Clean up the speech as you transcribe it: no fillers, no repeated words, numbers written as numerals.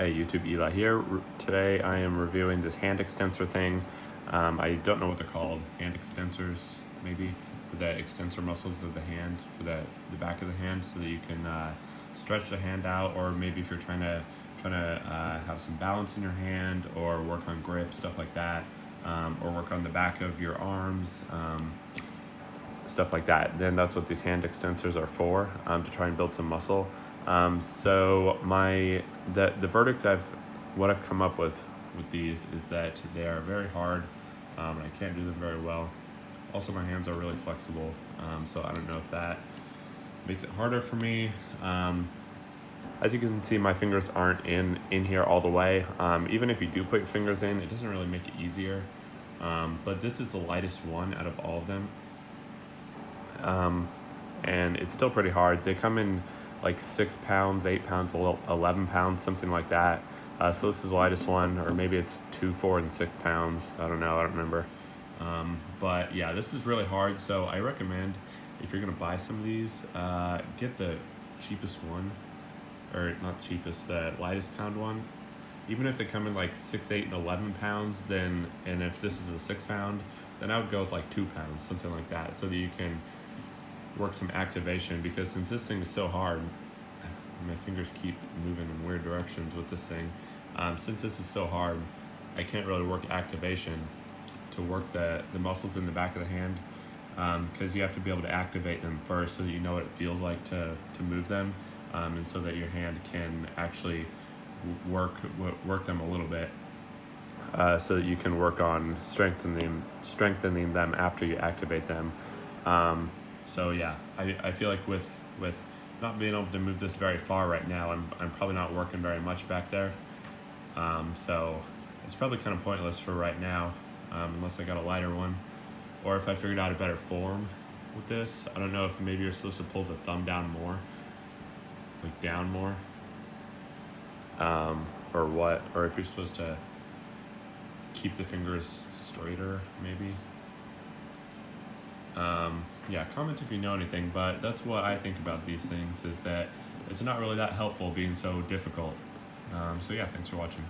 Hey YouTube, Eli here. Today I am reviewing this hand extensor thing. I don't know what they're called. Hand extensors, maybe, for the extensor muscles of the hand, for the back of the hand, so that you can stretch the hand out, or maybe if you're trying to have some balance in your hand, or work on grip, stuff like that, or work on the back of your arms, stuff like that. Then that's what these hand extensors are for, to try and build some muscle. So the verdict what I've come up with these is that they are very hard, and I can't do them very well. Also, my hands are really flexible, so I don't know if that makes it harder for me. As you can see, my fingers aren't in here all the way. Even if you do put your fingers in, it doesn't really make it easier. But this is the lightest one out of all of them. And it's still pretty hard. They come in like 6 pounds, 8 pounds, 11 pounds, something like that. So this is the lightest one, or maybe it's 2, 4, and 6 pounds. I don't know, I don't remember. But yeah, this is really hard. So I recommend, if you're gonna buy some of these, get the cheapest one, or not cheapest, the lightest pound one. Even if they come in like 6, 8, and 11 pounds, then, and if this is a 6 pound, then I would go with like 2 pounds, something like that, so that you can work some activation. Because since this thing is so hard, my fingers keep moving in weird directions with this thing. Since this is so hard, I can't really work activation to work the muscles in the back of the hand, because you have to be able to activate them first, so that you know what it feels like to move them, and so that your hand can actually work them a little bit, so that you can work on strengthening them after you activate them. So yeah, I feel like with not being able to move this very far right now, I'm probably not working very much back there. So it's probably kind of pointless for right now, unless I got a lighter one, or if I figured out a better form with this. I don't know if maybe you're supposed to pull the thumb down more, like down more, or what, or if you're supposed to keep the fingers straighter, maybe. Yeah, comment if you know anything, but that's what I think about these things, is that it's not really that helpful being so difficult. So yeah, thanks for watching.